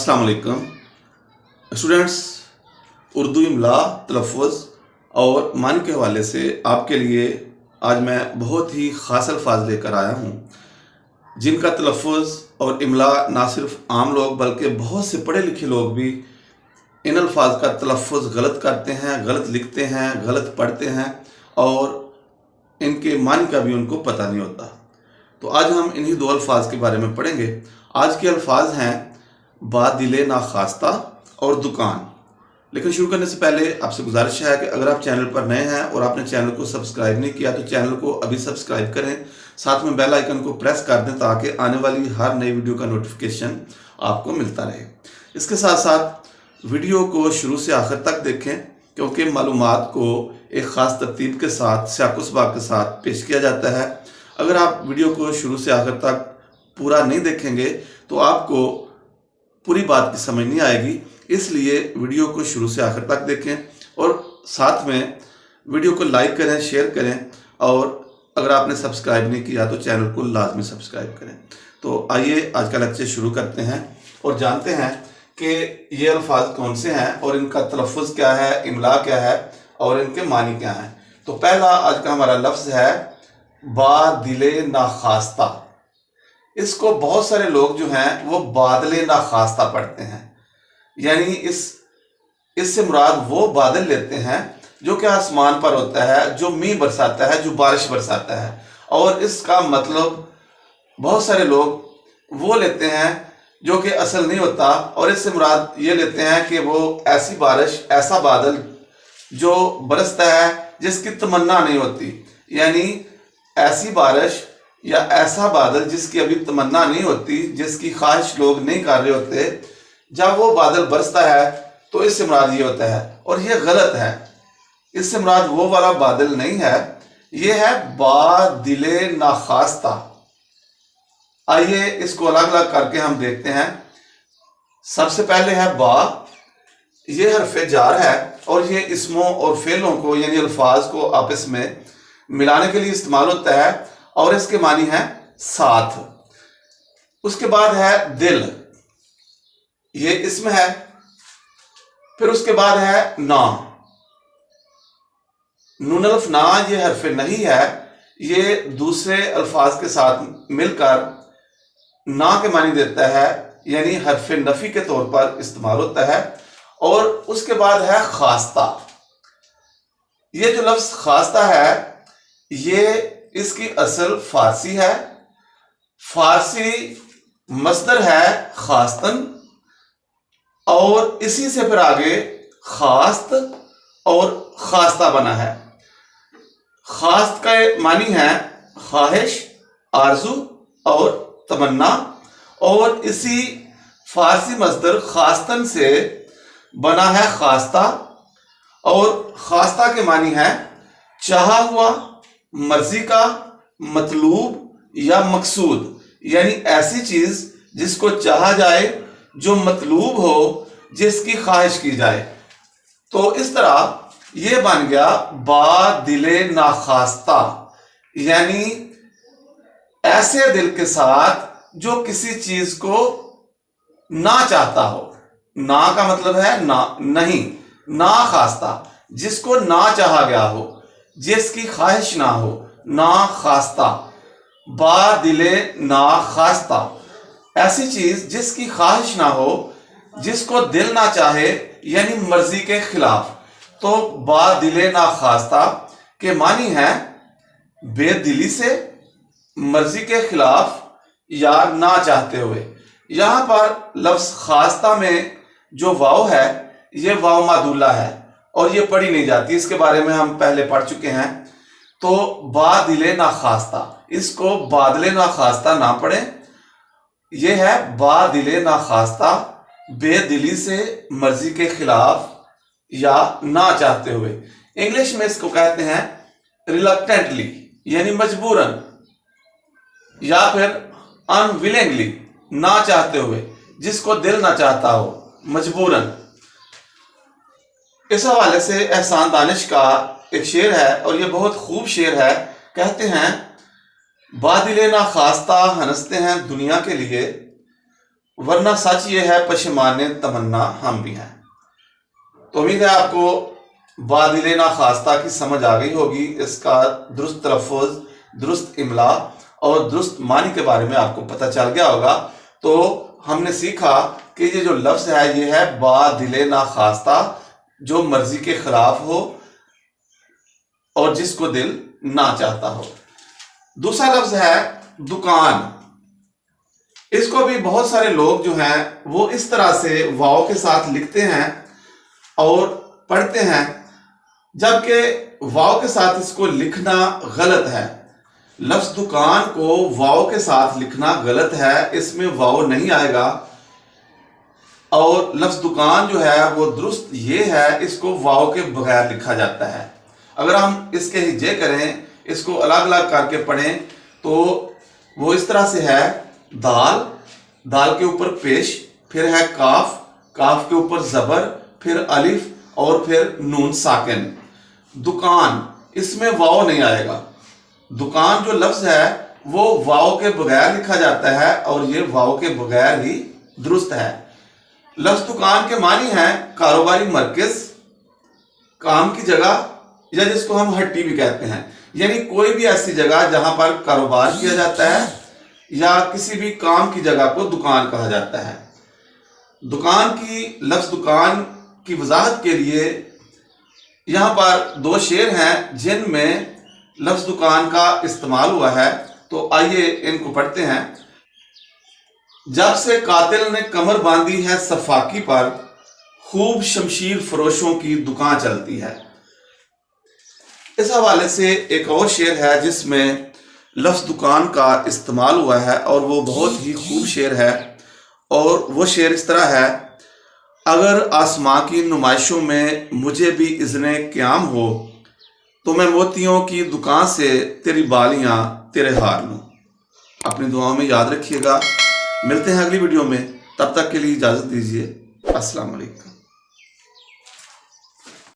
अस्सलाम वालेकुम स्टूडेंट्स। उर्दू इमला, तलफ़्फ़ुज़ और मानी के हवाले से आपके लिए आज मैं बहुत ही ख़ास अल्फाज लेकर आया हूँ जिनका तलफ़्फ़ुज़ और इमला ना सिर्फ आम लोग बल्कि बहुत से पढ़े लिखे लोग भी इन अल्फाज का तलफ़्फ़ुज़ गलत करते हैं, गलत लिखते हैं, गलत पढ़ते हैं और इनके मानी का भी उनको पता नहीं होता। तो आज हम इन्हीं दो अल्फाज के बारे में पढ़ेंगे। आज के अल्फाज हैं बादिले नाखास्ता और दुकान। लेकिन शुरू करने से पहले आपसे गुजारिश है कि अगर आप चैनल पर नए हैं और आपने चैनल को सब्सक्राइब नहीं किया तो चैनल को अभी सब्सक्राइब करें, साथ में बेल आइकन को प्रेस कर दें ताकि आने वाली हर नई वीडियो का नोटिफिकेशन आपको मिलता रहे। इसके साथ साथ वीडियो को शुरू से आखिर तक देखें क्योंकि मालूमात को एक ख़ास तरतीब के साथ सियाक़-व-सबाक़ के साथ पेश किया जाता है। अगर आप वीडियो को शुरू से आखिर तक पूरा नहीं देखेंगे तो आपको पूरी बात की समझ नहीं आएगी, इसलिए वीडियो को शुरू से आखिर तक देखें और साथ में वीडियो को लाइक करें, शेयर करें और अगर आपने सब्सक्राइब नहीं किया तो चैनल को लाजमी सब्सक्राइब करें। तो आइए आज का लेक्चर शुरू करते हैं और जानते हैं कि ये अल्फाज कौन से हैं और इनका तलफ़्फ़ुज़ क्या है, इमला क्या है और इनके मानी क्या हैं। तो पहला आज का हमारा लफ्ज़ है बादिले नाखास्ता। इसको बहुत सारे लोग जो हैं वो बादले नाखास्ता पढ़ते हैं, यानी इससे मुराद वो बादल लेते हैं जो कि आसमान पर होता है, जो मींह बरसाता है, जो बारिश बरसाता है। और इसका मतलब बहुत सारे लोग वो लेते हैं जो कि असल नहीं होता और इससे मुराद ये लेते हैं कि वो ऐसी बारिश, ऐसा बादल जो बरसता है जिसकी तमन्ना नहीं होती, यानी ऐसी बारिश या ऐसा बादल जिसकी अभी तमन्ना नहीं होती, जिसकी ख्वाहिश लोग नहीं कर रहे होते, जब वो बादल बरसता है तो इससे मुराद ये होता है। और ये गलत है, इससे मुराद वो वाला बादल नहीं है, ये है बादिले नाखास्ता। आइए इसको अलग अलग करके हम देखते हैं। सबसे पहले है बा, ये हरफ़े जार है और ये इसमों और फेलों को यानी अल्फाज को आपस में मिलाने के लिए इस्तेमाल होता है और इसके मानी है साथ। उसके बाद है दिल, ये इसम है। फिर उसके बाद है ना, नून अल्फ ना, ये हरफ़े नहीं है, ये दूसरे अल्फाज के साथ मिलकर ना के मानी देता है, यानी हरफ़े नफ़ी के तौर पर इस्तेमाल होता है। और उसके बाद है खास्ता। ये जो लफ्ज़ खास्ता है ये इसकी असल फारसी है, फारसी मस्दर है खास्तन और इसी से फिर आगे खास्त और खास्ता बना है। खास्त का मानी है ख्वाहिश, आरजू और तमन्ना और इसी फारसी मस्दर खास्तन से बना है खास्ता और खास्ता के मानी है चाहा हुआ, मर्जी का, मतलूब या मकसूद, यानी ऐसी चीज जिसको चाहा जाए, जो मतलूब हो, जिसकी ख्वाहिश की जाए। तो इस तरह ये बन गया बादिले नाखास्ता, यानी ऐसे दिल के साथ जो किसी चीज को ना चाहता हो। ना का मतलब है ना, नहीं, ना खास्ता, जिसको ना चाहा गया हो, जिसकी ख्वाहिश ना हो, ना खास्ता। बादिले ना खास्ता, ऐसी चीज जिसकी ख्वाहिश ना हो, जिसको दिल ना चाहे, यानी मर्जी के खिलाफ। तो बादिले ना खास्ता के मानी है बेदिली से, मर्जी के खिलाफ या ना चाहते हुए। यहां पर लफ्ज खास्ता में जो वाव है ये वाव मादुला है और ये पढ़ी नहीं जाती, इसके बारे में हम पहले पढ़ चुके हैं। तो बादिले ना खास्ता, इसको बादले ना खास्ता ना पढ़ें, यह है बादिले ना खास्ता, बेदिली से, मर्जी के खिलाफ या ना चाहते हुए। इंग्लिश में इसको कहते हैं रिलक्टेंटली, यानी मजबूरन, या फिर अनविलिंगली, ना चाहते हुए, जिसको दिल ना चाहता हो, मजबूरन। इस हवाले से एहसान दानिश का एक शेर है और ये बहुत खूब शेर है। कहते हैं बादिले ना खास्ता हंसते हैं दुनिया के लिए, ورنہ سچ یہ ہے پشیمان تمنا ہم بھی ہیں۔ تو امید ہے آپ کو بادل ناخواستہ کی سمجھ آ گئی ہوگی، اس کا درست تلفظ، درست املا اور درست معنی کے بارے میں آپ کو پتہ چل گیا ہوگا۔ تو ہم نے سیکھا کہ یہ جو لفظ ہے یہ ہے بادل ناخواستہ، جو مرضی کے خلاف ہو اور جس کو دل نہ چاہتا ہو۔ دوسرا لفظ ہے دکان۔ اس کو بھی بہت سارے لوگ جو ہیں وہ اس طرح سے واو کے ساتھ لکھتے ہیں اور پڑھتے ہیں، جبکہ واو کے ساتھ اس کو لکھنا غلط ہے۔ لفظ دکان کو واو کے ساتھ لکھنا غلط ہے، اس میں واو نہیں آئے گا، اور لفظ دکان جو ہے وہ درست یہ ہے، اس کو واو کے بغیر لکھا جاتا ہے۔ اگر ہم اس کے ہجے کریں، اس کو الگ الگ کر کے پڑھیں تو وہ اس طرح سے ہے: دال، دال کے اوپر پیش، پھر ہے کاف، کاف کے اوپر زبر، پھر الف اور پھر نون ساکن۔ دکان، اس میں واو نہیں آئے گا۔ دکان جو لفظ ہے وہ واو کے بغیر لکھا جاتا ہے، اور یہ واو کے بغیر ہی درست ہے۔ لفظ دکان کے معنی ہیں کاروباری مرکز، کام کی جگہ، یا جس کو ہم ہٹی بھی کہتے ہیں، یعنی کوئی بھی ایسی جگہ جہاں پر کاروبار کیا جاتا ہے، یا کسی بھی کام کی جگہ کو دکان کہا جاتا ہے۔ دکان کی، لفظ دکان کی وضاحت کے لیے یہاں پر دو شعر ہیں جن میں لفظ دکان کا استعمال ہوا ہے، تو آئیے ان کو پڑھتے ہیں۔ جب سے قاتل نے کمر باندھی ہے سفاکی پر، خوب شمشیر فروشوں کی دکان چلتی ہے۔ اس حوالے سے ایک اور شعر ہے جس میں لفظ دکان کا استعمال ہوا ہے، اور وہ بہت ہی خوب شعر ہے، اور وہ شعر اس طرح ہے: اگر آسماں کی نمائشوں میں مجھے بھی اذن قیام ہو، تو میں موتیوں کی دکان سے تیری بالیاں تیرے ہار لوں۔ اپنی دعاؤں میں یاد رکھیے گا۔ ملتے ہیں اگلی ویڈیو میں، تب تک کے لیے اجازت دیجیے۔ السلام علیکم۔